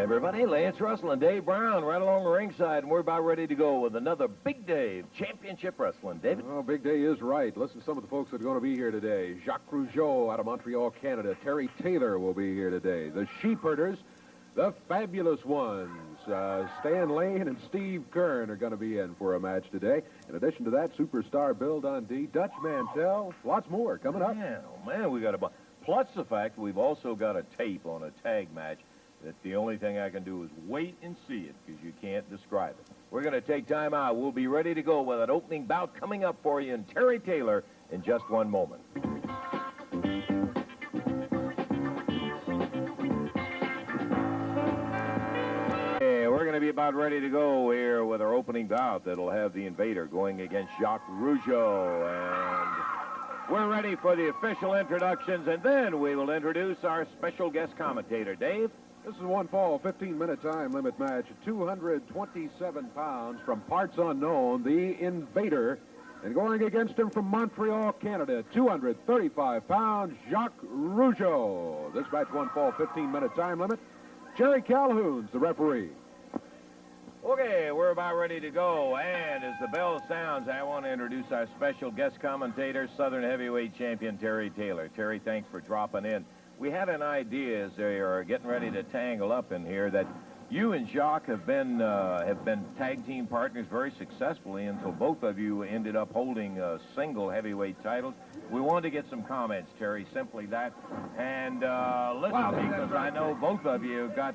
everybody. Lance Russell and Dave Brown right along the ringside, and we're about ready to go with another Big Dave Championship Wrestling. David? Well, Big Day is right. Listen to some of the folks that are going to be here today. Jacques Rougeau out of Montreal, Canada. Terry Taylor will be here today. The Sheepherders, the Fabulous Ones. Stan Lane and Steve Kern are going to be in for a match today. In addition to that, Superstar Bill Dundee, Dutch Mantell, lots more coming up. Man, oh man, we got a bunch. Plus the fact we've also got a tape on a tag match that the only thing I can do is wait and see it because you can't describe it. We're going to take time out. We'll be ready to go with an opening bout coming up for you and Terry Taylor in just one moment. Yeah, we're going to be about ready to go here with our opening bout that'll have the Invader going against Jacques Rougeau. And we're ready for the official introductions, and then we will introduce our special guest commentator. Dave? This is one fall, 15-minute time limit match. 227 pounds from parts unknown, the Invader. And going against him from Montreal, Canada, 235 pounds, Jacques Rougeau. This match one fall, 15-minute time limit. Jerry Calhoun's the referee. Okay, we're about ready to go, and as the bell sounds, I want to introduce our special guest commentator, Southern Heavyweight Champion Terry Taylor. Terry, thanks for dropping in. We had an idea as they are getting ready to tangle up in here that you and Jacques have been tag team partners very successfully until both of you ended up holding single heavyweight titles. We wanted to get some comments, Terry, simply that. And listen, because I know both of you got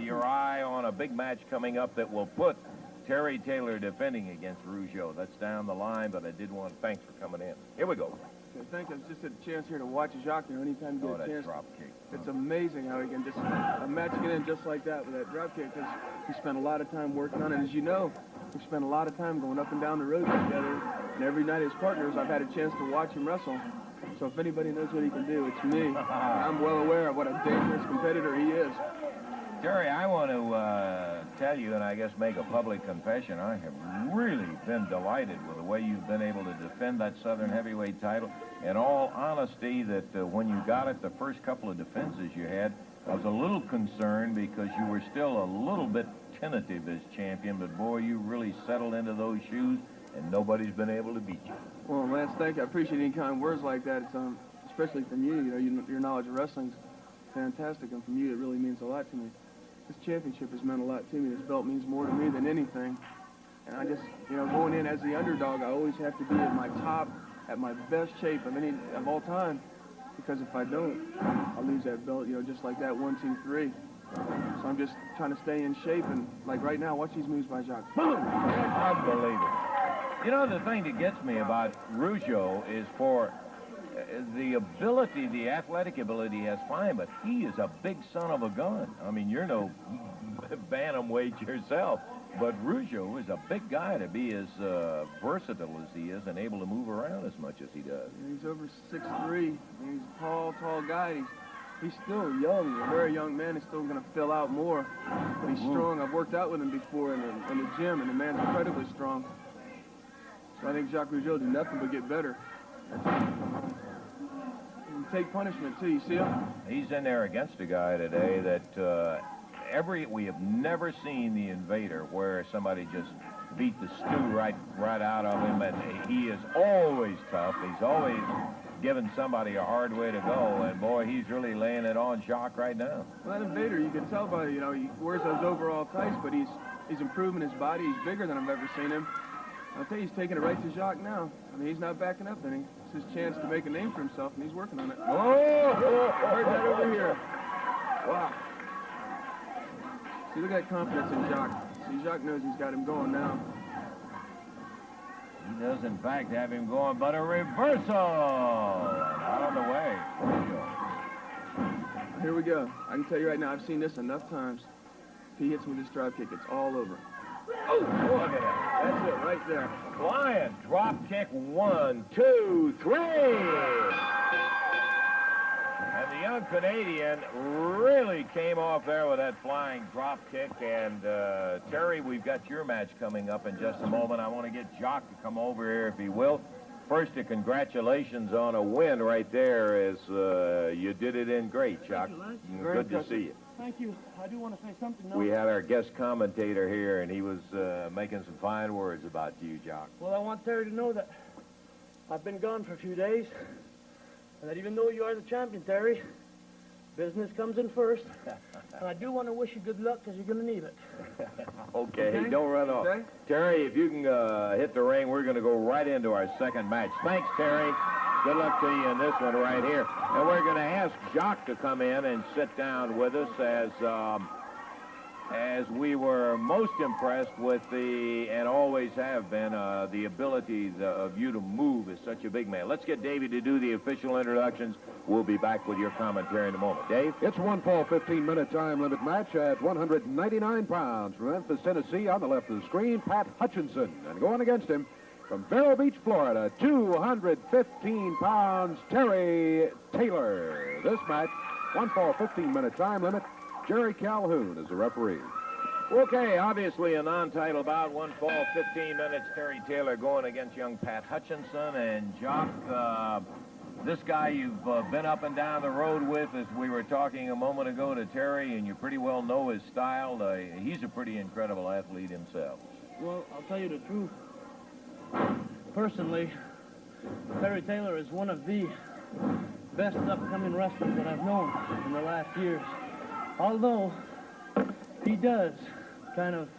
your eye on a big match coming up that will put Terry Taylor defending against Rougeau. That's down the line, but I did want to thanks for coming in. Here we go. I think it's just a chance here to watch Jacques. Anytime you get a chance, drop kick. It's amazing how he can just a match get in just like that with that drop kick. Because he spent a lot of time working on it. As you know, we spent a lot of time going up and down the road together. And every night as partners, I've had a chance to watch him wrestle. So if anybody knows what he can do, it's me. I'm well aware of what a dangerous competitor he is. Terry, I want to tell you, and I guess make a public confession, I have really been delighted with the way you've been able to defend that Southern Heavyweight title. In all honesty, that when you got it, the first couple of defenses you had, I was a little concerned because you were still a little bit tentative as champion, but boy, you really settled into those shoes, and nobody's been able to beat you. Well, Lance, thank you. I appreciate any kind words like that. It's, especially from you. You know, your knowledge of wrestling's fantastic, and from you, it really means a lot to me. This championship has meant a lot to me. This belt means more to me than anything. And I just, you know, going in as the underdog, I always have to be at my top, at my best shape of all time. Because if I don't, I'll lose that belt, you know, just like that, 1, 2, 3. So I'm just trying to stay in shape. And like right now, watch these moves by Jacques. Boom! Unbelievable. You know, the thing that gets me about Rougeau is for the ability, the athletic ability he has, fine, but he is a big son of a gun. I mean, you're no bantamweight yourself, but Rougeau is a big guy to be as versatile as he is and able to move around as much as he does. He's over 6'3". He's a tall guy. He's still young. He's a very young man. He's still going to fill out more, but he's strong. I've worked out with him before in the gym, and the man's incredibly strong. So I think Jacques Rougeau will do nothing but get better. Take punishment, too. You see him? He's in there against a guy today that we have never seen the Invader where somebody just beat the stew right out of him, and he is always tough. He's always giving somebody a hard way to go, and boy, he's really laying it on Jacques right now. Well, that Invader, you can tell by, you know, he wears those overall tights, but he's improving his body. He's bigger than I've ever seen him. I'll tell you, he's taking it right to Jacques now. I mean, he's not backing up any. It's his chance to make a name for himself, and he's working on it. Oh! Heard that over here. Wow. See, look at that confidence in Jacques. See, Jacques knows he's got him going now. He does, in fact, have him going, but a reversal! Out of the way. Here we go. I can tell you right now, I've seen this enough times. If he hits me with this drop kick, it's all over. Oh, look at that. That's it, right there. Flying drop kick, 1, 2, 3. And the young Canadian really came off there with that flying drop kick. And Terry, we've got your match coming up in just a moment. I want to get Jacques to come over here if he will. first, congratulations on a win right there. As you did it in great, Chuck. Good to see you. Thank you. I do want to say something. We had our guest commentator here, and he was making some fine words about you, Jock. Well, I want Terry to know that I've been gone for a few days, and that even though you are the champion, Terry, business comes in first. And I do want to wish you good luck, because you're going to need it. Okay, don't run off. Okay. Terry, if you can hit the ring, we're going to go right into our second match. Thanks, Terry. Good luck to you in this one right here. And we're going to ask Jock to come in and sit down with us as we were most impressed with and always have been, the ability of you to move as such a big man. Let's get Davey to do the official introductions. We'll be back with your commentary in a moment. Dave? It's one fall 15-minute time limit match at 199 pounds from Memphis, Tennessee. On the left of the screen, Pat Hutchinson. And going against him, from Vero Beach, Florida, 215 pounds, Terry Taylor. This match, one fall 15-minute time limit. Jerry Calhoun is the referee. Okay, obviously a non-title bout, one fall, 15 minutes. Terry Taylor going against young Pat Hutchinson. And Jock, this guy you've been up and down the road with, as we were talking a moment ago to Terry, and you pretty well know his style. He's a pretty incredible athlete himself. Well, I'll tell you the truth. Personally, Terry Taylor is one of the best upcoming wrestlers that I've known in the last years. Although he does kind of,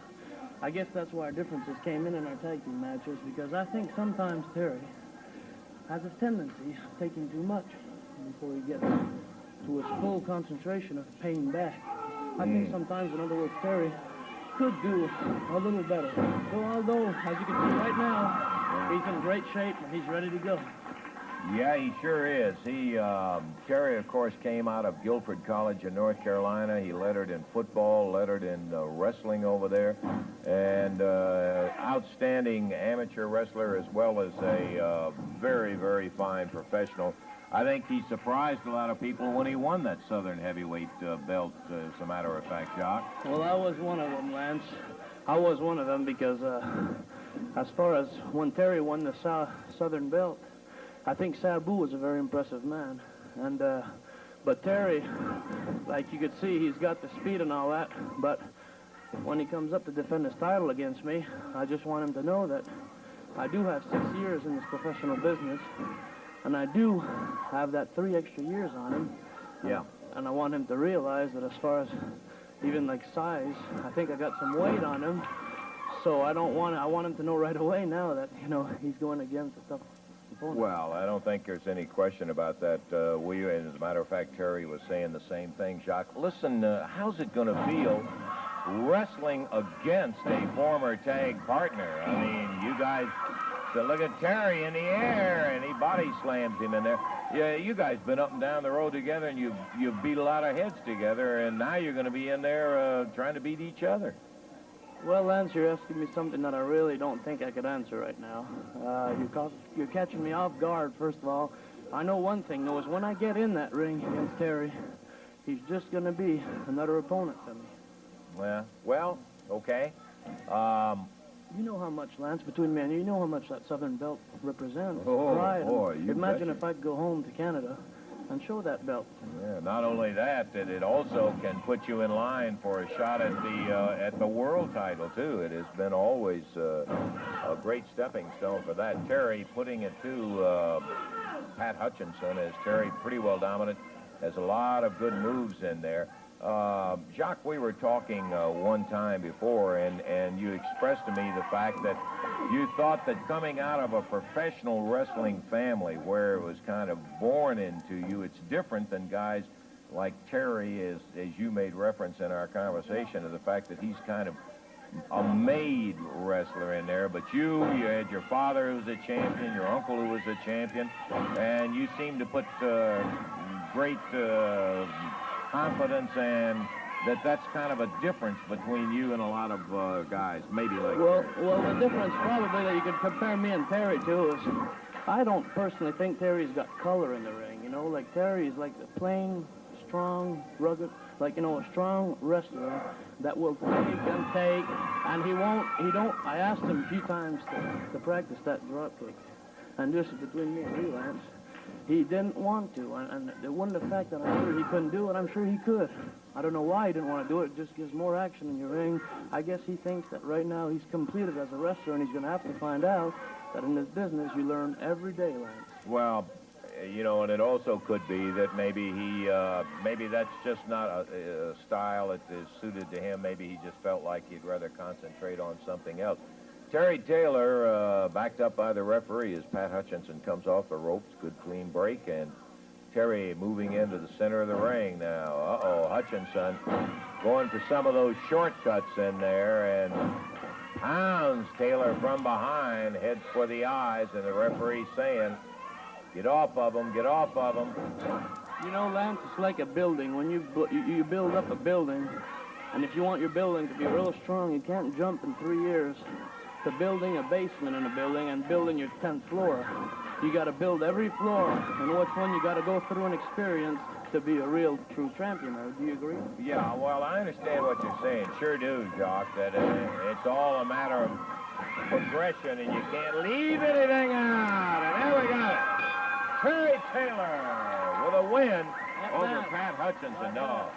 I guess that's why our differences came in our tag team matches, because I think sometimes Terry has a tendency of taking too much before he gets to his full concentration of paying back. I think sometimes, in other words, Terry could do a little better. So although, as you can see right now, he's in great shape and he's ready to go. Yeah, he sure is. Terry, of course, came out of Guilford College in North Carolina. He lettered in football, lettered in wrestling over there, and outstanding amateur wrestler as well as a very, very fine professional. I think he surprised a lot of people when he won that Southern Heavyweight belt, as a matter of fact, Jock. Well, I was one of them, Lance. I was one of them because as far as when Terry won the Southern belt, I think Sabu was a very impressive man. And but Terry, like you could see, he's got the speed and all that. But when he comes up to defend his title against me, I just want him to know that I do have 6 years in this professional business. And I do have that 3 extra years on him. Yeah. And I want him to realize that as far as even like size, I think I got some weight on him. So I want him to know right away now that, you know, he's going against a tough opponent. Well, I don't think there's any question about that. And as a matter of fact, Terry was saying the same thing, Jacques. Listen, how's it going to feel wrestling against a former tag partner? I mean, you guys... So look at Terry in the air, and he body slams him in there. Yeah, you guys been up and down the road together, and you've beat a lot of heads together, and now you're going to be in there trying to beat each other. Well, Lance, you're asking me something that I really don't think I could answer right now. You're catching me off guard, first of all. I know one thing, though, is when I get in that ring against Terry, he's just going to be another opponent to me. Yeah, well, okay. You know how much, Lance, between me and you know how much that Southern belt represents. Oh, pride. boy, you Imagine betcha. if I could go home to Canada and show that belt. Yeah, not only that, that it also can put you in line for a shot at the world title, too. It has been always a great stepping stone for that. Terry putting it to Pat Hutchinson, as Terry pretty well dominant, has a lot of good moves in there. Jacques, we were talking one time before, and you expressed to me the fact that you thought that coming out of a professional wrestling family where it was kind of born into you, it's different than guys like Terry, as you made reference in our conversation, of the fact that he's kind of a made wrestler in there. But you had your father who was a champion, your uncle who was a champion, and you seem to put great... confidence, and that's kind of a difference between you and a lot of guys, maybe like Well, Terry. well, the difference probably that you could compare me and Terry to is I don't personally think Terry's got color in the ring, you know? Like, Terry's like the plain, strong, rugged, like, you know, a strong wrestler that will take, and I asked him a few times to practice that drop kick. And this is between me and you, Lance. He didn't want to, and it wasn't the fact that I'm sure he couldn't do it. I'm sure he could. I don't know why he didn't want to do it. It just gives more action in your ring. I guess he thinks that right now he's completed as a wrestler, and he's going to have to find out that in this business you learn every day, Lance. Well, you know, and it also could be that maybe maybe that's just not a style that is suited to him. Maybe he just felt like he'd rather concentrate on something else. Terry Taylor, backed up by the referee as Pat Hutchinson comes off the ropes. Good clean break, and Terry moving into the center of the ring now. Uh-oh, Hutchinson going for some of those shortcuts in there, and pounds Taylor from behind, heads for the eyes, and the referee saying, get off of him, get off of him. You know, Lance, it's like a building. When you build up a building, and if you want your building to be real strong, you can't jump in 3 years to building a basement in a building and building your 10th floor. You got to build every floor, and what's one, you got to go through an experience to be a real, true champion. Do you agree? Yeah, well, I understand what you're saying. Sure do, Jock, that it's all a matter of progression, and you can't leave anything out. And there we got it. Terry Taylor with a win over Pat Hutchinson. No,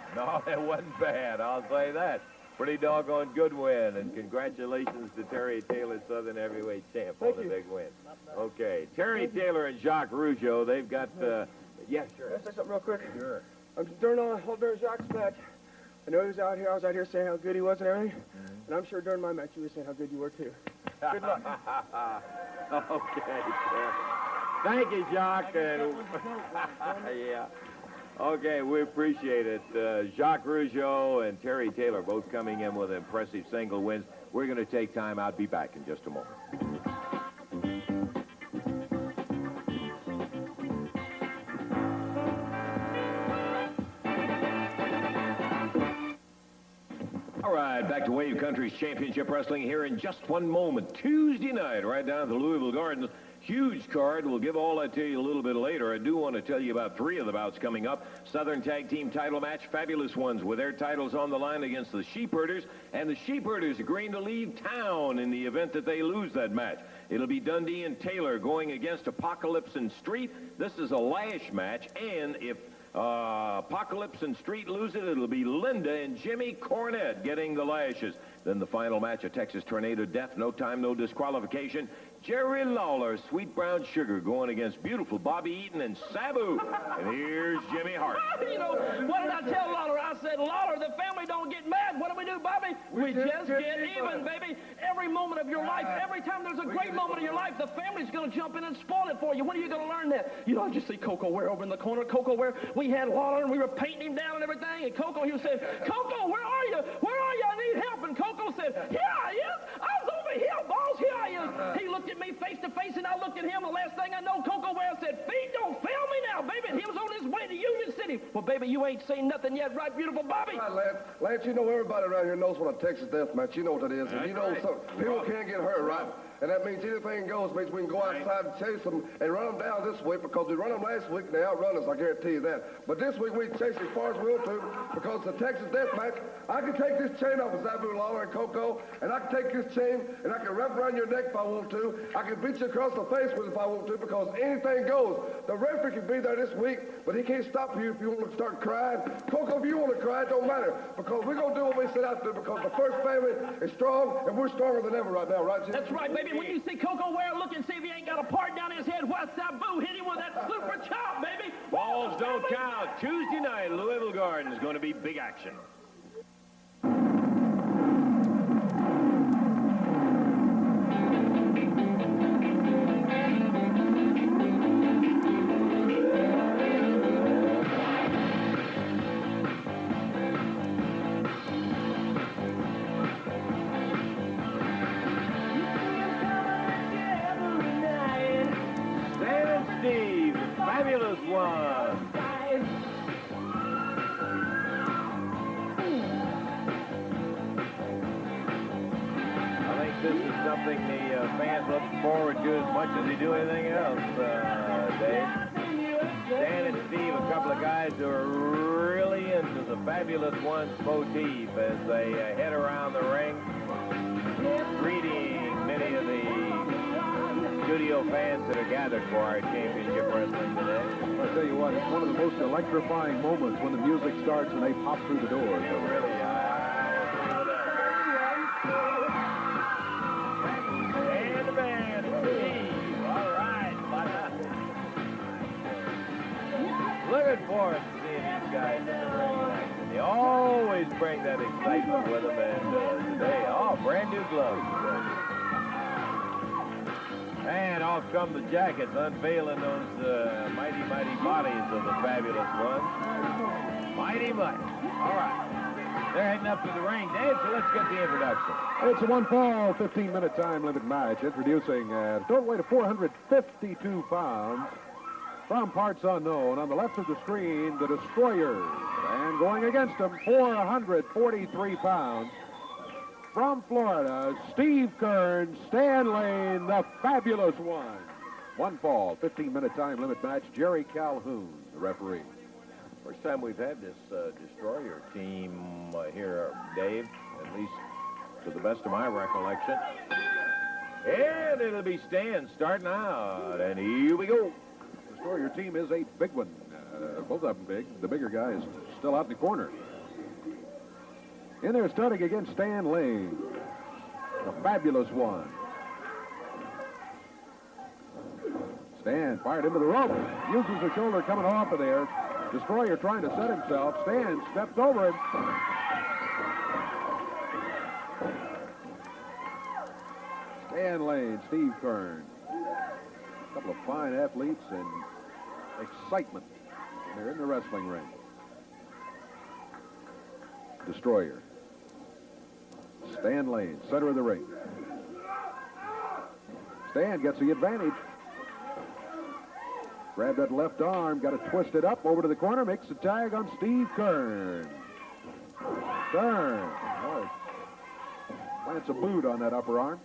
it wasn't bad. I'll say that. Pretty doggone good win, and congratulations to Terry Taylor, Southern Heavyweight Champ, on the big win. Okay, Terry Taylor and Jacques Rougeau, they've got, yeah, sure. Can I say something real quick? Sure. During Jacques' match, I know he was out here, I was out here saying how good he was and everything, and I'm sure during my match you were saying how good you were too. Good luck. Okay, sir. Thank you, Jacques. And, yeah. Okay, we appreciate it. Jacques Rougeau and Terry Taylor both coming in with impressive single wins. We're going to take time out. Be back in just a moment. All right, back to Wave Country's Championship Wrestling here in just one moment. Tuesday night, right down at the Louisville Gardens. Huge card. We'll give all that to you a little bit later. I do want to tell you about 3 of the bouts coming up. Southern Tag Team title match, Fabulous Ones, with their titles on the line against the Sheepherders, and the Sheepherders agreeing to leave town in the event that they lose that match. It'll be Dundee and Taylor going against Apocalypse and Street. This is a lash match, and if Apocalypse and Street lose it, it'll be Linda and Jimmy Cornette getting the lashes. Then the final match, a Texas Tornado Death, no time, no disqualification. Jerry Lawler, Sweet Brown Sugar, going against beautiful Bobby Eaton and Sabu. And here's Jimmy Hart. You know, what did I tell Lawler? I said, Lawler, the family don't get mad. What do we do, Bobby? We just get even, baby. Every moment of your life, every time there's a great moment in your life, the family's going to jump in and spoil it for you. When are you going to learn that? You know, I just see Coco Ware over in the corner. Coco Ware, we had Lawler, and we were painting him down and everything. And Coco, he was saying, Coco, where are you? Where are you? I need help. And Coco said, here I is. I was over here, boss. Here I is. He looked at me face to face, and I looked at him. The last thing I know, Coco Ware said, Feed, don't fail me now, baby. And he was on his way to Union City. Well, baby, you ain't seen nothing yet, right, beautiful Bobby? Right, Lance. Lance, you know everybody around here knows what a Texas death match. You know what that is. And you know people can't get hurt, right? And that means anything goes. Means we can go outside and chase them and run them down this week, because we run them last week and they outrun us, I guarantee you that. But this week we chase as far as we want to, because the Texas death match, I can take this chain off of Sabu, Lawler, and Coco, and I can take this chain and I can wrap around your neck if I want to. I can beat you across the face with it if I want to, because anything goes. The referee can be there this week, but he can't stop you if you want to start crying. Coco, if you want to cry, it don't matter, because we're going to do what we set out to do, because the first family is strong, and we're stronger than ever right now, right, Jim? That's right, baby. When you see Coco Ware, look and see if he ain't got a part down his head. Why, Sabu hit him with that super chop, baby. Balls don't count. Tuesday night, Louisville Gardens, going to be big action. Fabulous One. I think this is something the fans look forward to as much as they do anything else, Dave. Dan and Steve, a couple of guys who are really into the Fabulous One's motif as they head around the ring, greeting many of the studio fans that are gathered for our championship wrestling today. I'll tell you what, it's one of the most electrifying moments when the music starts and they pop through the doors. Really, and the band, Steve. All right, looking forward to seeing these guys in the ring tonight. They always bring that excitement with them, and today, brand new gloves. And off come the jackets, unveiling those mighty, mighty bodies of the fabulous ones. Mighty, mighty. All right. They're heading up to the ring, Dave, so let's get the introduction. It's a one-fall, 15-minute time limit match. Introducing a total weight of 452 pounds. From parts unknown, on the left of the screen, the Destroyers. And going against them, 443 pounds. From Florida, Steve Kern, Stan Lane, the Fabulous One. One fall, 15-minute time limit match. Jerry Calhoun, the referee. First time we've had this Destroyer team here, Dave, at least to the best of my recollection. And it'll be Stan starting out, and here we go. Destroyer team is a big one. Both of them big. The bigger guy is still out in the corner. In there starting against Stan Lane, the Fabulous One. Stan fired into the rope. Uses the shoulder coming off of there. Destroyer trying to set himself. Stan steps over him. Stan Lane, Steve Kern. A couple of fine athletes and excitement. They're in the wrestling ring. Destroyer. Stan Lane, center of the ring. Stan gets the advantage. Grab that left arm, got it twisted up over to the corner, makes the tag on Steve Kern. Kern. Oh, plants a boot on that upper arm.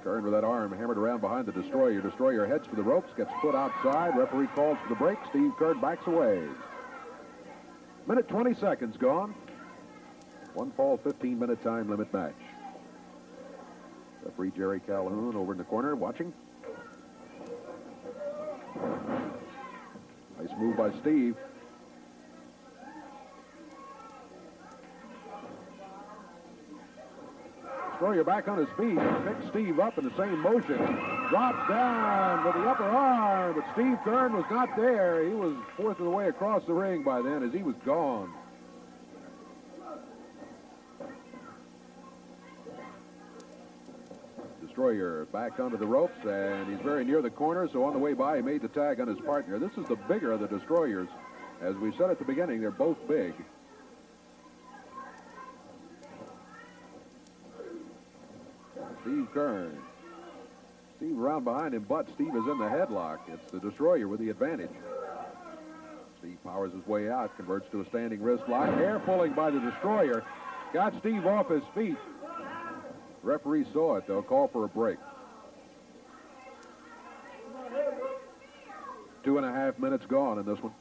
Kern with that arm hammered around behind the Destroyer. Destroyer heads for the ropes, gets put outside. Referee calls for the break. Steve Kern backs away. Minute 20 seconds gone. One fall, 15-minute time limit match. Referee Jerry Calhoun over in the corner watching. Nice move by Steve. Destroyer back on his feet, picks Steve up in the same motion, drops down with the upper arm, but Steve Kern was not there. He was fourth of the way across the ring by then as he was gone. Destroyer back onto the ropes, and he's very near the corner, so on the way by, he made the tag on his partner. This is the bigger of the Destroyers. As we said at the beginning, they're both big. Steve Kern. Steve around behind him, but Steve is in the headlock. It's the Destroyer with the advantage. Steve powers his way out, converts to a standing wrist lock. Hair pulling by the Destroyer. Got Steve off his feet. Referee saw it, though. Call for a break. 2.5 minutes gone in this one.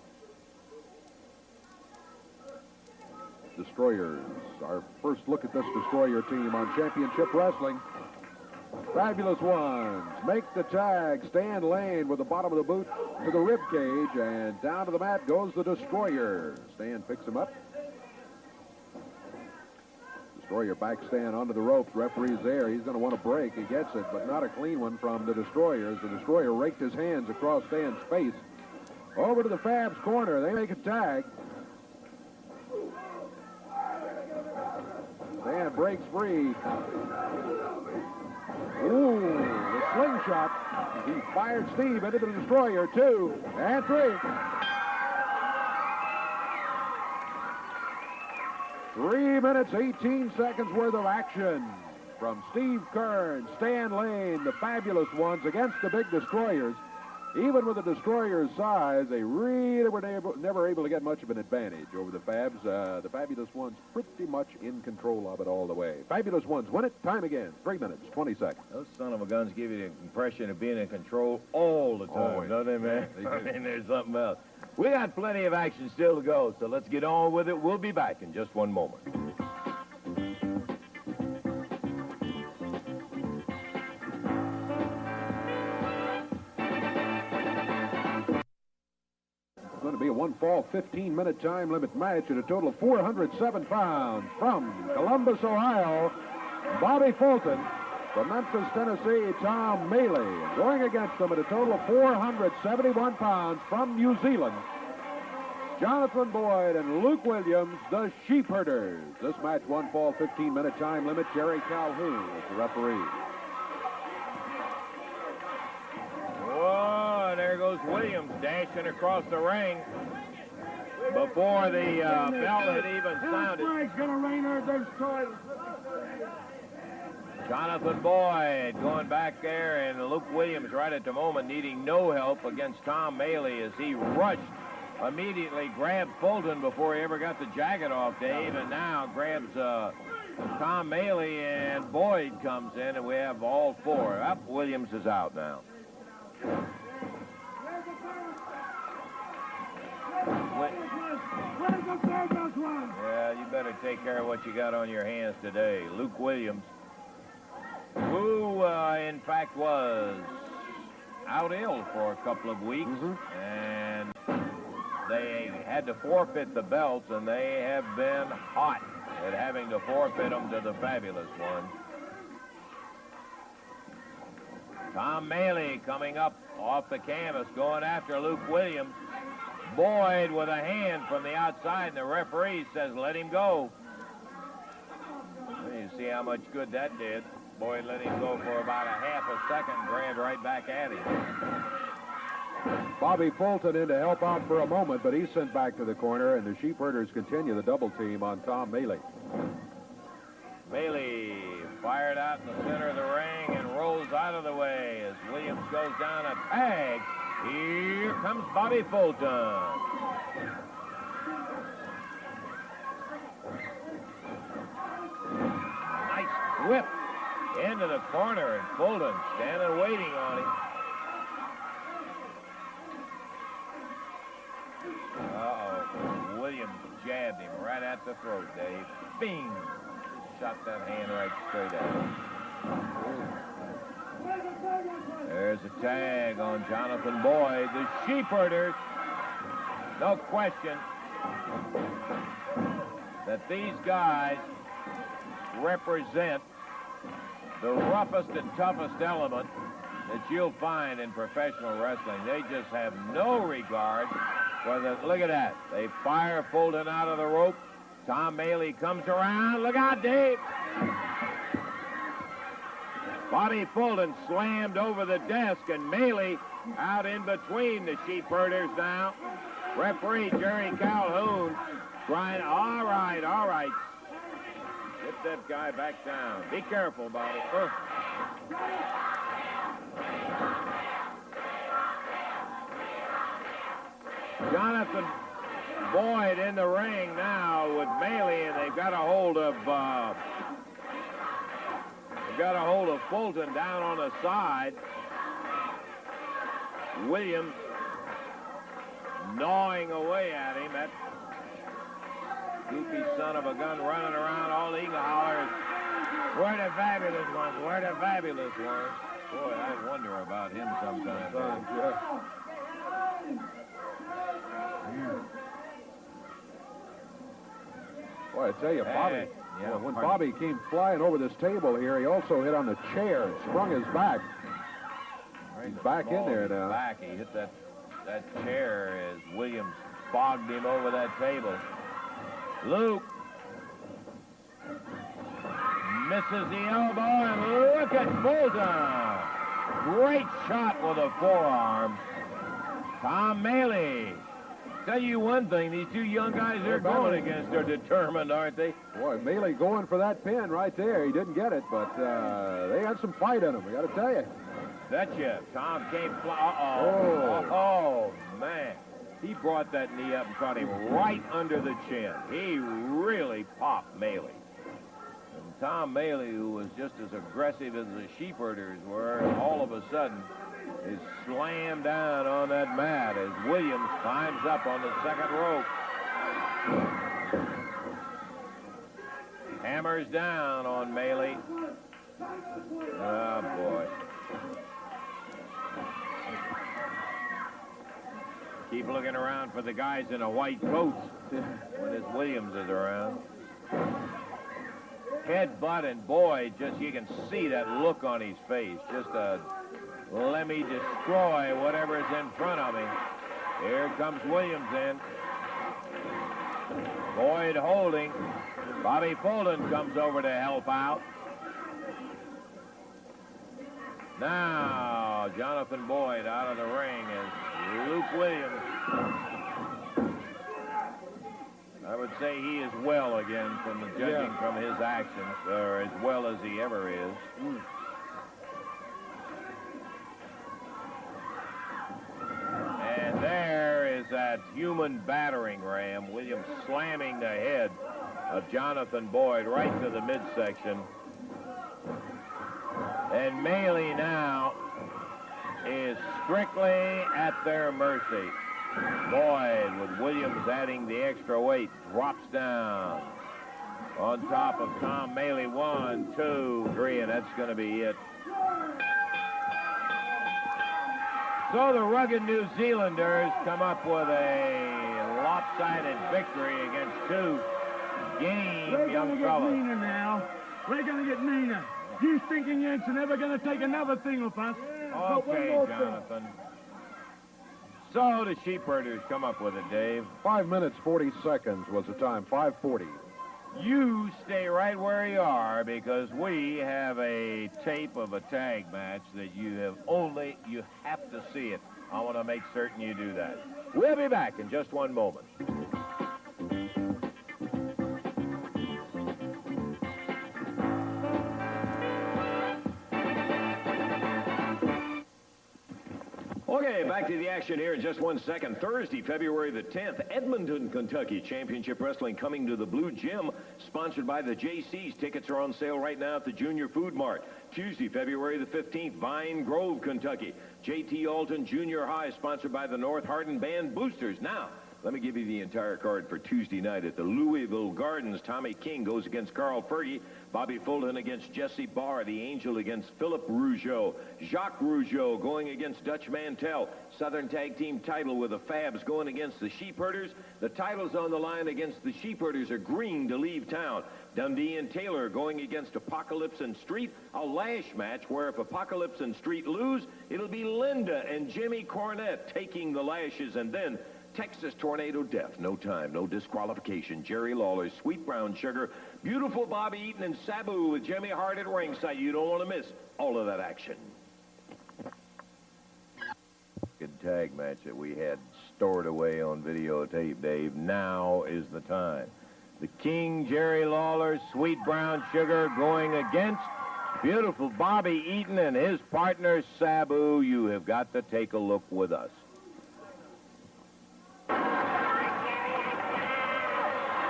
Destroyers. Our first look at this Destroyer team on Championship Wrestling. Fabulous Ones make the tag. Stan Lane with the bottom of the boot to the rib cage, and down to the mat goes the Destroyer. Stan picks him up. Destroyer back Stan onto the ropes. Referee's there. He's going to want a break. He gets it, but not a clean one from the Destroyers. The Destroyer raked his hands across Stan's face. Over to the Fab's corner. They make a tag. Stan breaks free. Ooh, the slingshot. He fired Steve into the Destroyer. 2 and 3. 3 minutes, 18 seconds worth of action from Steve Kern, Stan Lane, the Fabulous Ones against the big Destroyers. Even with the Destroyer's size, they really were never able to get much of an advantage over the Fabs. The Fabulous Ones pretty much in control of it all the way. Fabulous Ones win it. Time again. 3 minutes, 20 seconds. Those son of a guns give you the impression of being in control all the time, Always. don't they, man? Yeah, they do. I mean, there's something else. We got plenty of action still to go, so let's get on with it. We'll be back in just one moment. Going to be a one-fall 15-minute time limit match at a total of 407 pounds. From Columbus, Ohio, Bobby Fulton. From Memphis, Tennessee, Tom Maley. Going against them at a total of 471 pounds from New Zealand, Jonathan Boyd and Luke Williams, the Sheepherders. This match, one-fall 15-minute time limit. Jerry Calhoun is the referee. Whoa, there goes Williams dashing across the ring before the bell had even sounded. Jonathan Boyd going back there, and Luke Williams right at the moment needing no help against Tom Maley as he rushed, immediately grabbed Fulton before he ever got the jacket off, Dave, and now grabs Tom Maley, and Boyd comes in, and we have all four. Up, Williams is out now. Yeah, you better take care of what you got on your hands today. Luke Williams, who in fact was out ill for a couple of weeks, and they had to forfeit the belts, and they have been hot at having to forfeit them to the Fabulous Ones. Tom Maley coming up off the canvas, going after Luke Williams. Boyd with a hand from the outside, and the referee says, let him go. You see how much good that did. Boyd let him go for about a half a second, grabbed right back at him. Bobby Fulton in to help out for a moment, but he's sent back to the corner, and the Sheepherders continue the double team on Tom Maley. Maley fired out in the center of the ring and rolls out of the way as Williams goes down a tag. Here comes Bobby Fulton. Nice whip into the corner, and Fulton standing waiting on him. Uh-oh. Williams jabbed him right at the throat, Dave. Bing! Shot that hand right straight at him. There's a tag on Jonathan Boyd. The Sheepherders, no question that these guys represent the roughest and toughest element that you'll find in professional wrestling. They just have no regard for the, look at that. They fire Fulton out of the rope. Tom Maley comes around. Look out, Dave. Bobby Fulton slammed over the desk, and Maley out in between the Sheepherders now. Referee Jerry Calhoun trying, all right. Get that guy back down. Be careful, Bobby. Jonathan Boyd in the ring now with Maley, and they've got a hold of Fulton down on the side. Williams gnawing away at him. That goofy son of a gun running around. All he can holler is, "Where the Fabulous Ones? Where the Fabulous Ones?" Boy, I wonder about him sometimes. Boy, I tell you, Bobby, when Bobby came flying over this table here, he also hit on the chair and sprung his back. He's back in there now. Back. He hit that chair as Williams bogged him over that table. Luke misses the elbow, and look at Fulton. Great shot with a forearm. Tom Maley. Tell you one thing, these two young guys they're going against are determined, aren't they? Boy, Maley going for that pin right there. He didn't get it, but they had some fight in them, I got to tell you. Betcha. Tom came Oh, man. He brought that knee up and caught him right under the chin. He really popped Maley. And Tom Maley, who was just as aggressive as the sheepherders were, all of a sudden is slammed down on that mat as Williams climbs up on the second rope. Hammers down on Maley. Oh, boy. Keep looking around for the guys in a white coat when this Williams is around. Headbutt, and boy, just you can see that look on his face. Just a let me destroy whatever's in front of me. Here comes Williams in. Boyd holding. Bobby Fulton comes over to help out. Now, Jonathan Boyd out of the ring as Luke Williams. I would say he is well again from the judging from his actions, or as well as he ever is. And there is that human battering ram. Williams slamming the head of Jonathan Boyd right to the midsection. And Maley now is strictly at their mercy. Boyd, with Williams adding the extra weight, drops down on top of Tom Maley. 1, 2, 3, and that's going to be it. So the rugged New Zealanders come up with a lopsided victory against two game young fellas. We're going to get meaner now. We're going to get meaner. You stinking Yanks are never going to take another thing off us. Okay, Jonathan. So the sheepherders come up with it, Dave. 5 minutes, 40 seconds was the time, 5:40. You stay right where you are because we have a tape of a tag match that you have to see it. I want to make certain you do that. We'll be back in just one moment. Okay, back to the action here in just 1 second. Thursday, February the 10th, Edmonton, Kentucky. Championship Wrestling coming to the Blue Gym, sponsored by the JCs. Tickets are on sale right now at the Junior Food Mart. Tuesday, February the 15th, Vine Grove, Kentucky. JT Alton Junior High, sponsored by the North Hardin Band Boosters. Now, let me give you the entire card for Tuesday night at the Louisville Gardens. Tommy King goes against Carl Fergie. Bobby Fulton against Jesse Barr. The Angel against Philip Rougeau. Jacques Rougeau going against Dutch Mantell. Southern Tag Team title with the Fabs going against the Sheepherders. The titles on the line against the Sheepherders are green to leave town. Dundee and Taylor going against Apocalypse and Street. A lash match where if Apocalypse and Street lose, it'll be Linda and Jimmy Cornette taking the lashes, and then Texas Tornado Death. No time, no disqualification. Jerry Lawler, Sweet Brown Sugar, Beautiful Bobby Eaton, and Sabu with Jimmy Hart at ringside. You don't want to miss all of that action. Good tag match that we had stored away on videotape, Dave. Now is the time. The King, Jerry Lawler, Sweet Brown Sugar going against Beautiful Bobby Eaton and his partner Sabu. You have got to take a look with us.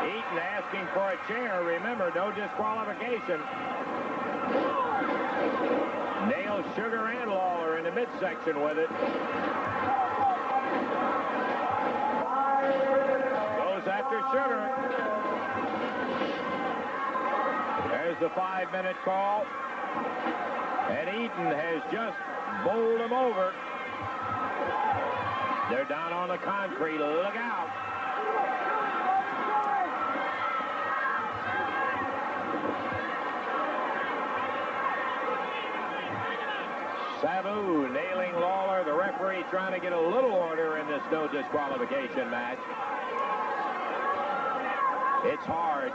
Eaton asking for a chair. Remember, no disqualification. Nails Sugar and Lawler in the midsection with it. Goes after Sugar. There's the 5-minute call. And Eaton has just bowled him over. They're down on the concrete. Look out. Sabu nailing Lawler. The referee trying to get a little order in this no disqualification match. It's hard.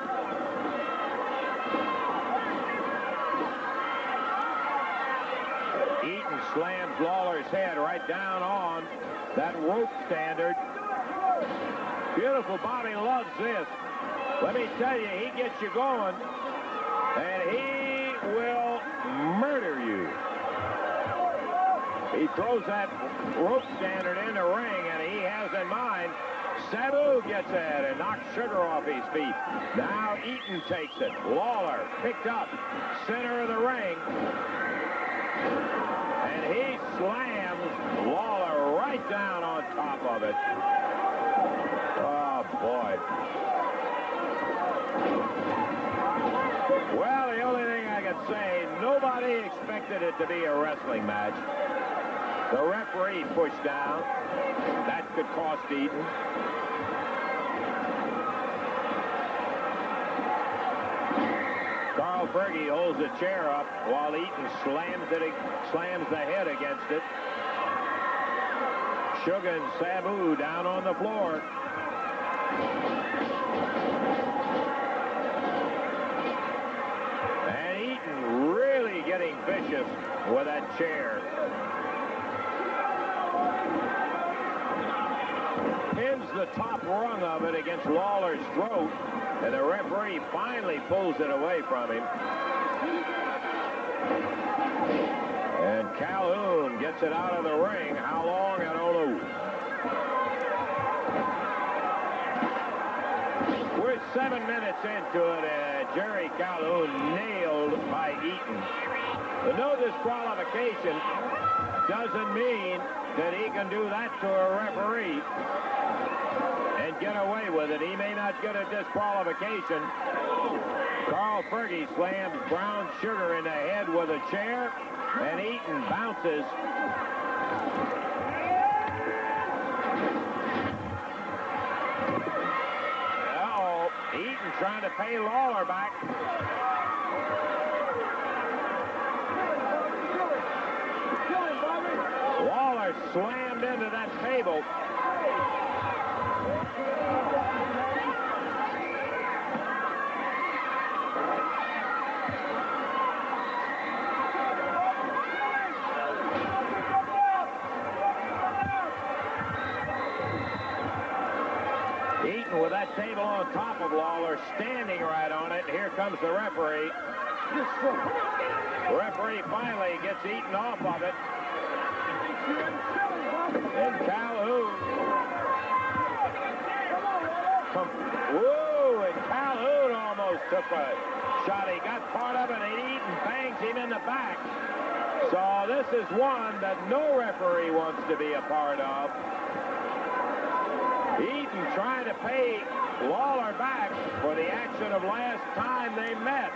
Eaton slams Lawler's head right down on that rope standard. Beautiful Bobby loves this. Let me tell you, he gets you going, and he will murder you. He throws that rope standard in the ring, and he has in mind Sabu gets it and knocks Sugar off his feet. Now Eaton takes it. Lawler picked up. Center of the ring. And he slams Lawler right down on top of it. Oh, boy. Well, the only thing I can say, nobody expected it to be a wrestling match. The referee pushed down. That could cost Eaton. Carl Fergie holds the chair up while Eaton slams the head against it. Sugar and Sabu down on the floor. And Eaton really getting vicious with that chair. Pins the top rung of it against Lawler's throat, and the referee finally pulls it away from him. And Calhoun gets it out of the ring. How long, I don't know. We're 7 minutes into it, and Jerry Calhoun nailed by Eaton. The no disqualification doesn't mean that he can do that to a referee and get away with it. He may not get a disqualification. Carl Fergie slams Brown Sugar in the head with a chair, and Eaton bounces. Uh-oh, Eaton trying to pay Lawler back. Lawler slammed into that table. Eaton with that table on top of Lawler, standing right on it. Here comes the referee. The referee finally gets Eaton off of it. And Calhoun. Whoa, and Calhoun almost took a shot. He got part of it, and Eaton bangs him in the back. So this is one that no referee wants to be a part of. Eaton trying to pay Lawler back for the action of last time they met.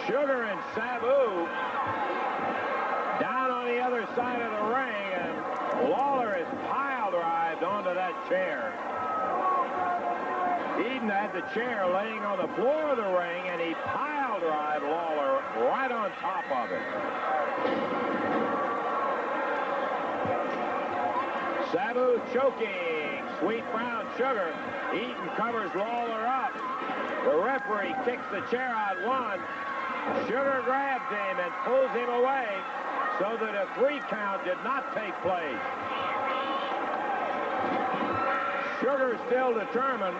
Sugar and Sabu down on the other side of the ring, and Lawler is pile-drived onto that chair. Eaton had the chair laying on the floor of the ring, and he pile-drived Lawler right on top of it. Sabu choking. Sweet Brown Sugar. Eaton covers Lawler up. The referee kicks the chair out one. Sugar grabs him and pulls him away so that a 3 count did not take place. Sugar still determined,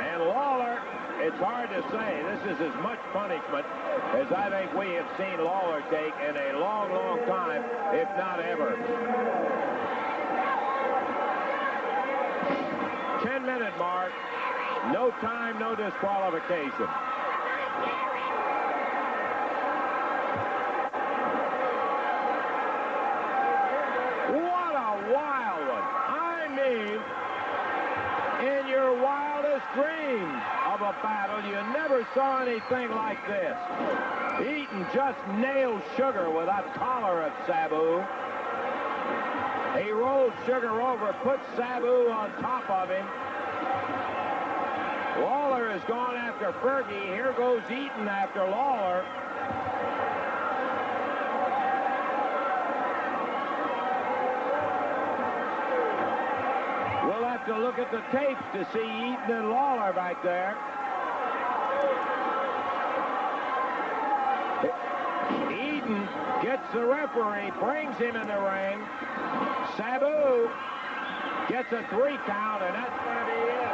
and Lawler, it's hard to say. This is as much punishment as I think we have seen Lawler take in a long, long time, if not ever. 10-minute mark. No time, no disqualification. What a wild one. I mean, in your wildest dreams of a battle, you never saw anything like this. Eaton just nailed Sugar with that collar of Sabu. He rolls Sugar over, puts Sabu on top of him. Lawler has gone after Fergie. Here goes Eaton after Lawler. We'll have to look at the tapes to see Eaton and Lawler back there. Eaton gets the referee, brings him in the ring. Sabu gets a 3 count, and that's going to be it.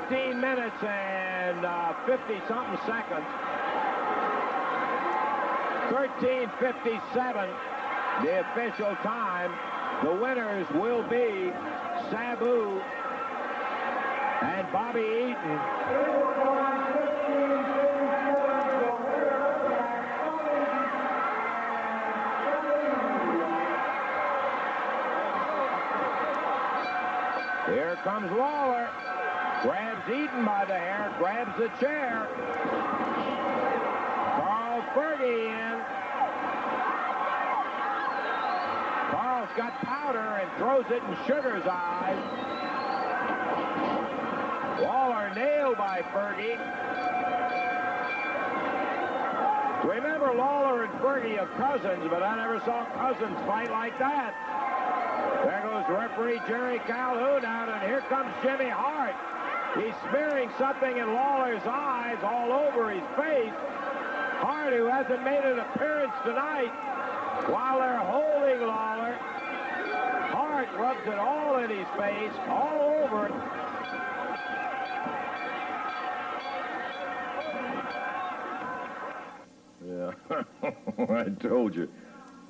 13 minutes and 50-something seconds. 13:57, the official time. The winners will be Sabu and Bobby Eaton. Here comes Lawler. Grabs Eaton by the hair, grabs the chair. Carl Fergie in. Carl's got powder and throws it in Sugar's eyes. Lawler nailed by Fergie. Remember, Lawler and Fergie are cousins, but I never saw cousins fight like that. There goes referee Jerry Calhoun out, and here comes Jimmy Hart. He's smearing something in Lawler's eyes all over his face. Hart, who hasn't made an appearance tonight, while they're holding Lawler, Hart rubs it all in his face, all over it. Yeah, I told you.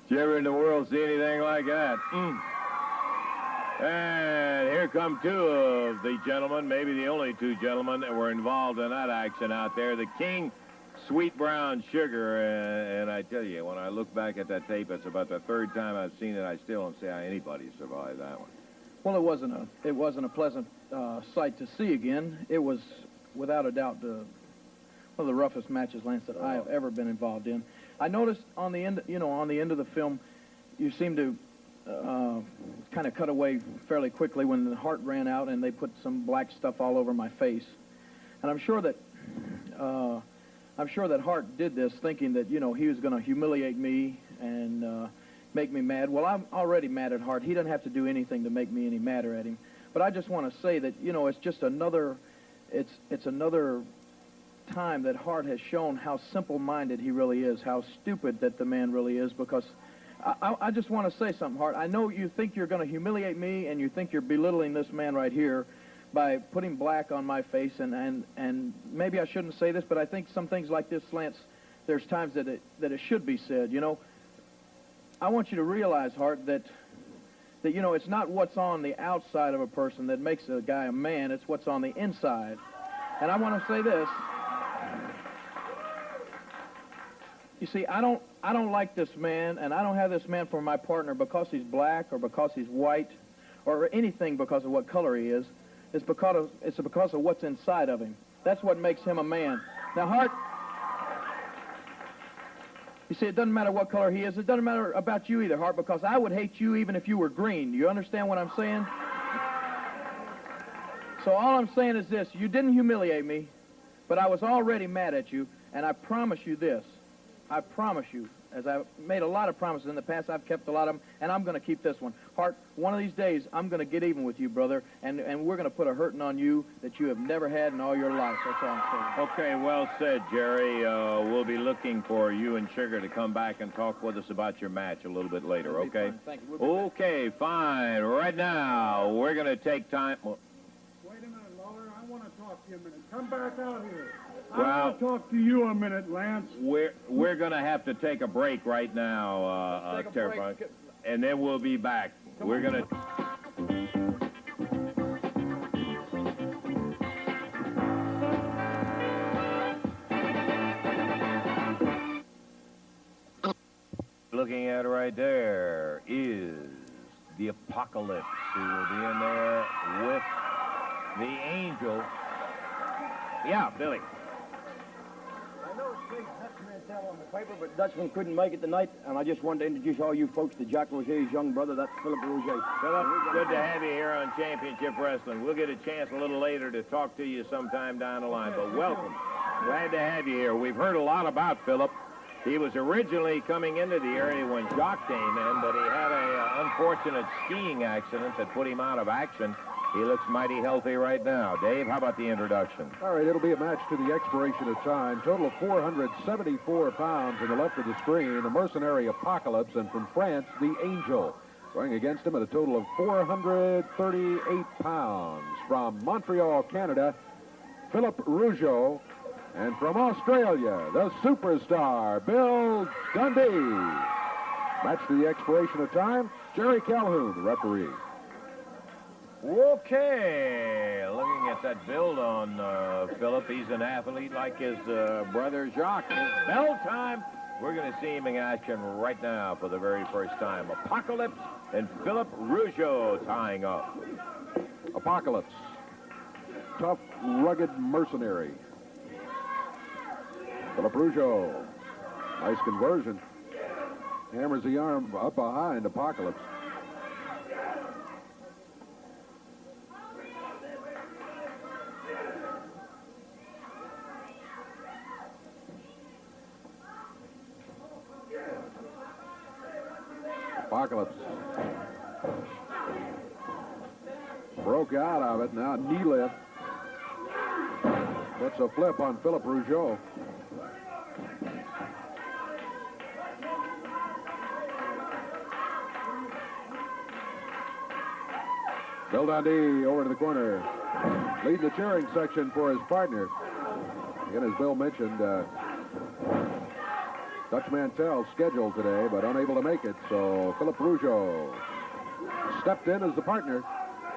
Did you ever in the world see anything like that? And here come two of the gentlemen, maybe the only two gentlemen that were involved in that action out there. The King Sweet Brown Sugar, and I tell you, when I look back at that tape, it's about the third time I've seen it. I still don't see how anybody survived that one. Well, it wasn't a pleasant sight to see again. It was, without a doubt, one of the roughest matches, Lance, that I have ever been involved in. I noticed on the end, on the end of the film, you seem to kind of cut away fairly quickly when the Hart ran out and they put some black stuff all over my face. And I'm sure that Hart did this thinking that, he was going to humiliate me and make me mad. Well, I'm already mad at Hart. He doesn't have to do anything to make me any madder at him. But I just want to say that, it's just another, it's another time that Hart has shown how simple-minded he really is, how stupid that the man really is, because I just want to say something, Hart. I know you think you're going to humiliate me, and you think you're belittling this man right here by putting black on my face, and maybe I shouldn't say this, but I think some things like this, Lance, there's times that it should be said. I want you to realize, Hart, that it's not what's on the outside of a person that makes a guy a man. It's what's on the inside. And I want to say this. You see, I don't like this man, and I don't have this man for my partner because he's black or because he's white or anything because of what color he is. It's because of what's inside of him. That's what makes him a man. Now, Hart, you see, it doesn't matter what color he is. It doesn't matter about you either, Hart, because I would hate you even if you were green. You understand what I'm saying? So all I'm saying is this. You didn't humiliate me, but I was already mad at you, and I promise you this. I promise you, as I've made a lot of promises in the past, I've kept a lot of them, and I'm going to keep this one. Hart, one of these days, I'm going to get even with you, brother, and we're going to put a hurting on you that you have never had in all your life. That's all I'm saying. Okay, well said, Jerry. We'll be looking for you and Sugar to come back and talk with us about your match a little bit later, okay? Fine. Thank you. We'll okay, fine. Right now, we're going to take time. Wait a minute, Lawler. I want to talk to you a minute. Come back out here. Well, I want to talk to you a minute, Lance. We're going to have to take a break right now, Terry, and then we'll be back. We're going to... Looking at right there is the Apocalypse, who will be in there with the Angel. Yeah, Billy. I know it's big Dutchman tell on the paper, but Dutchman couldn't make it tonight, and I just wanted to introduce all you folks to Jacques Roger's young brother. That's Philip Roger. Philip, good to have you here on Championship Wrestling. We'll get a chance a little later to talk to you sometime down the line, but welcome. Glad to have you here. We've heard a lot about Philip. He was originally coming into the area when Jacques came in, but he had an unfortunate skiing accident that put him out of action. He looks mighty healthy right now. Dave, how about the introduction? All right, it'll be a match to the expiration of time. Total of 474 pounds on the left of the screen. The Mercenary Apocalypse, and from France, the Angel. Going against him at a total of 438 pounds. From Montreal, Canada, Philip Rougeau And from Australia, the superstar, Bill Dundee. Match to the expiration of time, Jerry Calhoun, the referee. Okay, looking at that build on Philip. He's an athlete like his brother Jacques. It's bell time. We're going to see him in action right now for the very first time. Apocalypse and Philip Rougeau tying up. Apocalypse, tough, rugged mercenary. Philip Rougeau, nice conversion. Hammers the arm up behind Apocalypse. Apocalypse broke out of it. Now knee lift. Puts a flip on Philip Rougeau. Bill Dundee over to the corner, leading the cheering section for his partner. Again, as Bill mentioned, Dutch Mantell scheduled today, but unable to make it, so Philip Rougeau stepped in as the partner.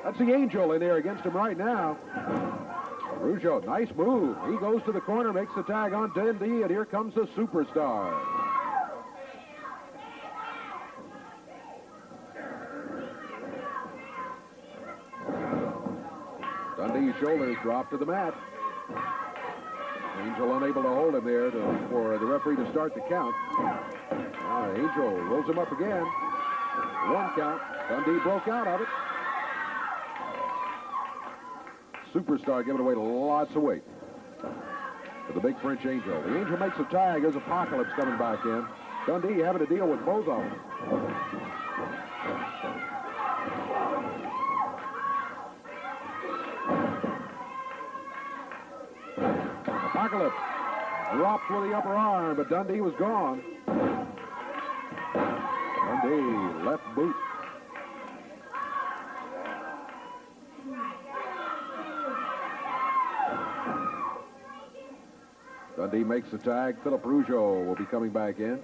That's the Angel in there against him right now. Rougeau, nice move. He goes to the corner, makes the tag on Dundee, and here comes the superstar. Dundee's shoulders drop to the mat. Angel unable to hold him there for the referee to start the count. Angel rolls him up again. One count. Dundee broke out of it. Superstar giving away lots of weight for the big French Angel. The Angel makes a tag. There's Apocalypse coming back in. Dundee having to deal with both of them. Apocalypse dropped with the upper arm, but Dundee was gone. Dundee, left boot. Dundee makes the tag. Philip Rougeau will be coming back in.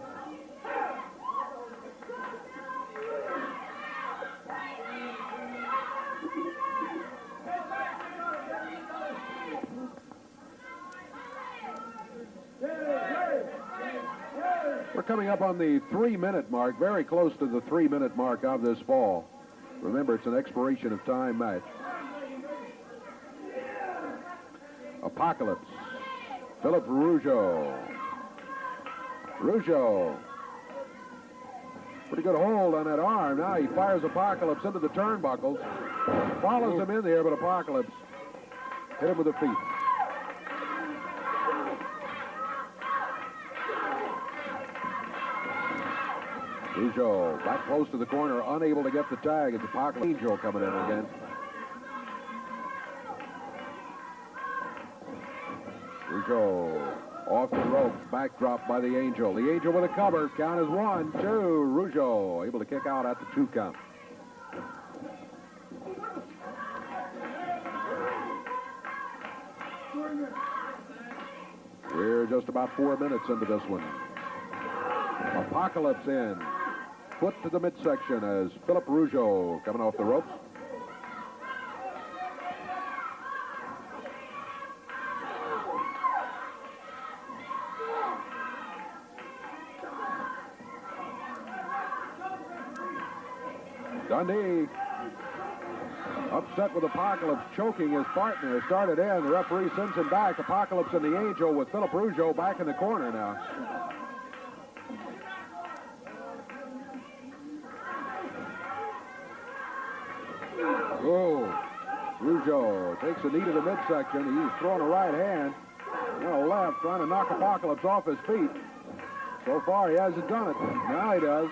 We're coming up on the 3-minute mark, very close to the 3-minute mark of this fall. Remember, it's an expiration of time match. Apocalypse. Philip Rougeau. Rougeau. Pretty good hold on that arm. Now he fires Apocalypse into the turnbuckles. Follows him in there, but Apocalypse hit him with the feet. Rougeau back close to the corner, unable to get the tag. It's Apocalypse. Angel coming in again. Rougeau off the rope, backdrop by the Angel. The Angel with a cover. Count is 1, 2. Rougeau able to kick out at the 2 count. We're just about 4 minutes into this one. Apocalypse in. Foot to the midsection as Philip Rougeau coming off the ropes. Dundee upset with Apocalypse, choking his partner. Started in. The referee sends him back. Apocalypse and the Angel with Philip Rougeau back in the corner now. Oh, Rougeau takes a knee to the midsection. He's throwing a right hand and a left, trying to knock Apocalypse off his feet. So far, he hasn't done it. Now he does.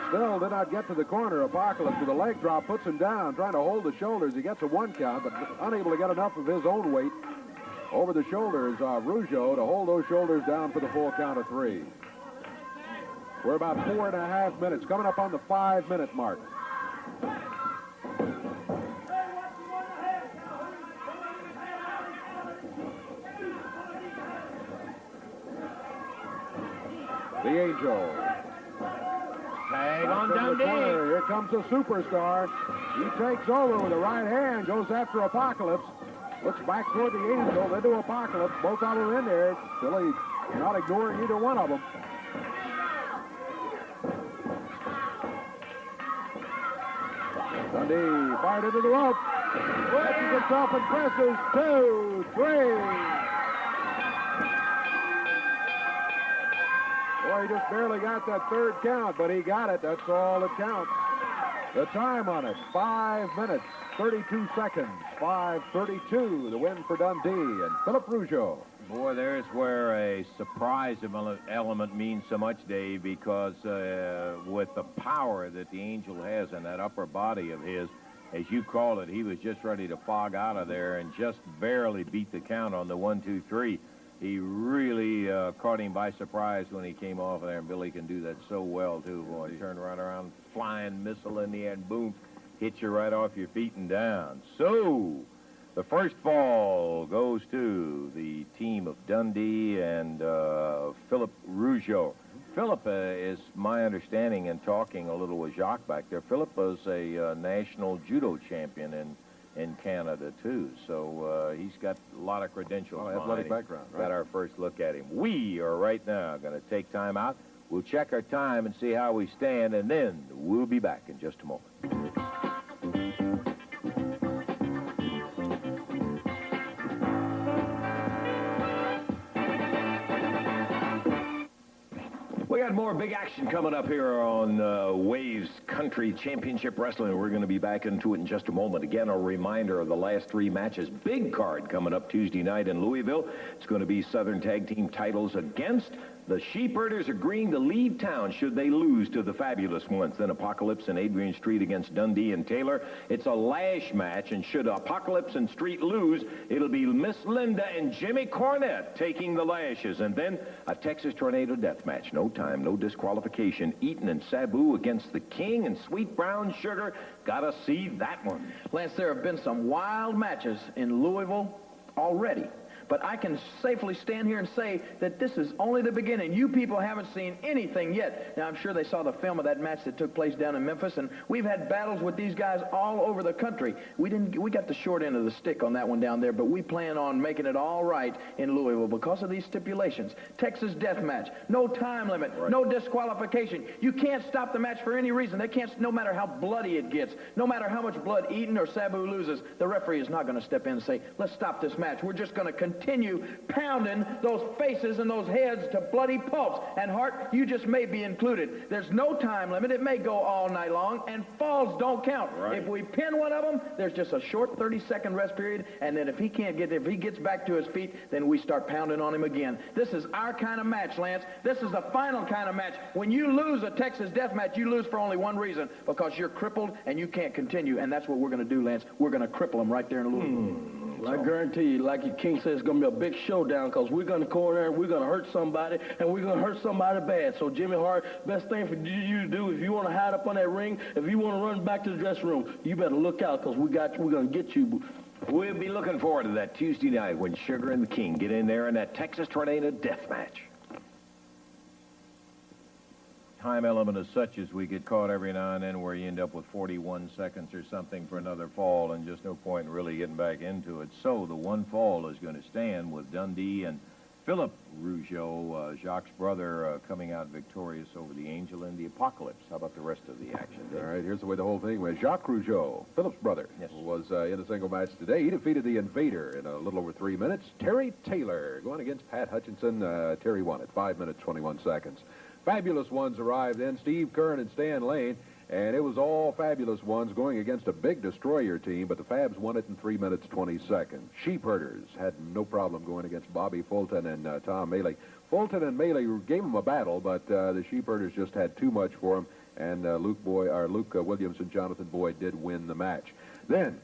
Still did not get to the corner. Apocalypse with a leg drop puts him down, trying to hold the shoulders. He gets a 1 count, but unable to get enough of his own weight over the shoulders of Rougeau to hold those shoulders down for the full count of 3. We're about 4.5 minutes, coming up on the 5-minute mark. the Angel. Tag on Back in the corner. Dundee. Here comes the superstar. He takes over with the right hand, goes after Apocalypse. Looks back toward the Angel, then to Apocalypse. Both of them in there. Billy not ignoring either one of them. Dundee fired into the rope. Catches himself and presses. 2, 3. Boy, he just barely got that third count, but he got it. That's all that counts. The time on it, 5 minutes, 32 seconds. 5:32, the win for Dundee and Philip Rougeau. Boy, there's where a surprise element means so much, Dave, because with the power that the Angel has in that upper body of his, as you call it, he was just ready to fog out of there and just barely beat the count on the 1, 2, 3. He really caught him by surprise when he came off of there, and Billy can do that so well, too. Boy, he turned right around, flying missile in the end, boom, hit you right off your feet and down. So, the first fall goes to the team of Dundee and Philip Rougeau. Philip is my understanding, in talking a little with Jacques back there, Philip was a national judo champion in Canada, too. So he's got a lot of credentials. Athletic background, right? Got our first look at him. We are right now going to take time out. We'll check our time and see how we stand, and then we'll be back in just a moment. We got more big action coming up here on Waves Country Championship Wrestling. We're going to be back into it in just a moment. Again, a reminder of the last 3 matches. Big card coming up Tuesday night in Louisville. It's going to be Southern Tag Team titles against the Sheepherders, agreeing to leave town should they lose to the Fabulous Ones. Then Apocalypse and Adrian Street against Dundee and Taylor. It's a lash match, and should Apocalypse and Street lose, it'll be Miss Linda and Jimmy Cornette taking the lashes. And then a Texas Tornado death match. No time, no disqualification. Eaton and Sabu against the King and Sweet Brown Sugar. Gotta see that one. Lance, there have been some wild matches in Louisville already. But I can safely stand here and say that this is only the beginning. You people haven't seen anything yet. Now, I'm sure they saw the film of that match that took place down in Memphis, and we've had battles with these guys all over the country. We got the short end of the stick on that one down there, but we plan on making it all right in Louisville because of these stipulations. Texas death match, no time limit, right. No disqualification. You can't stop the match for any reason. They can't, no matter how bloody it gets, no matter how much blood Eaton or Sabu loses, the referee is not going to step in and say, let's stop this match. We're just going to continue pounding those faces and those heads to bloody pulps. And Hart, you just may be included. There's no time limit. It may go all night long, and falls don't count. Right. If we pin one of them, there's just a short 30-second rest period, and then if he gets back to his feet, then we start pounding on him again. This is our kind of match, Lance. This is the final kind of match. When you lose a Texas death match, you lose for only one reason, because you're crippled and you can't continue, and that's what we're going to do, Lance. We're going to cripple them right there in Louisville. Well, I guarantee you, like your King says, it's going to be a big showdown, because we're going to go in there and we're going to hurt somebody, and we're going to hurt somebody bad. So, Jimmy Hart, best thing for you to do, if you want to hide up on that ring, if you want to run back to the dressing room, you better look out, because we're going to get you. We'll be looking forward to that Tuesday night when Sugar and the King get in there in that Texas Tornado death match. Time element is such as we get caught every now and then where you end up with 41 seconds or something for another fall, and just no point in really getting back into it. So the one fall is going to stand with Dundee and Philip Rougeau, Jacques' brother, coming out victorious over the Angel and the Apocalypse. How about the rest of the action? All right, here's the way the whole thing went. Jacques Rougeau, Philip's brother, yes, was in a single match today. He defeated the Invader in a little over 3 minutes. Terry Taylor going against Pat Hutchinson. Terry won it, 5 minutes, 21 seconds. Fabulous Ones arrived then, Steve Kern and Stan Lane, and it was all Fabulous Ones going against a big Destroyer team, but the Fabs won it in 3 minutes, 20 seconds. Sheepherders had no problem going against Bobby Fulton and Tom Maley. Fulton and Maley gave them a battle, but the Sheepherders just had too much for them, and Luke Williams and Jonathan Boyd did win the match. Then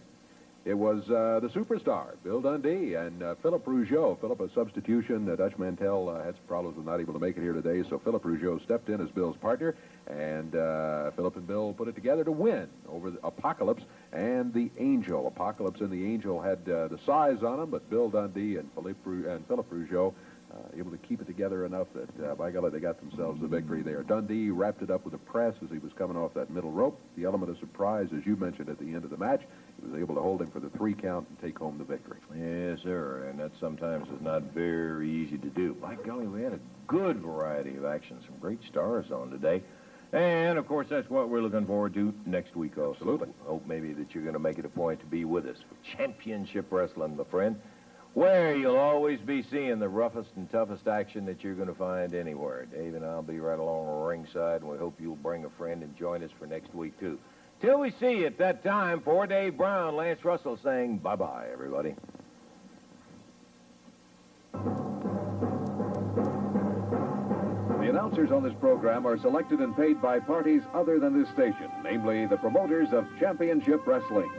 it was the superstar, Bill Dundee, and Philip Rougeau. Philip, a substitution. Dutch Mantell had some problems with not able to make it here today, so Philip Rougeau stepped in as Bill's partner, and Philip and Bill put it together to win over the Apocalypse and the Angel. Apocalypse and the Angel had the size on them, but Bill Dundee and Philip Rougeau able to keep it together enough that, by golly, they got themselves the victory there. Dundee wrapped it up with a press as he was coming off that middle rope. The element of surprise, as you mentioned at the end of the match, he was able to hold him for the 3 count and take home the victory. Yes, sir, and that sometimes is not very easy to do. By golly, we had a good variety of action, some great stars on today. And, of course, that's what we're looking forward to next week also. Absolutely. Hope maybe that you're going to make it a point to be with us for championship wrestling, my friend, where you'll always be seeing the roughest and toughest action that you're going to find anywhere. Dave and I'll be right along ringside, and we hope you'll bring a friend and join us for next week, too. Till we see you at that time, for Dave Brown, Lance Russell saying bye-bye, everybody. The announcers on this program are selected and paid by parties other than this station, namely the promoters of Championship Wrestling.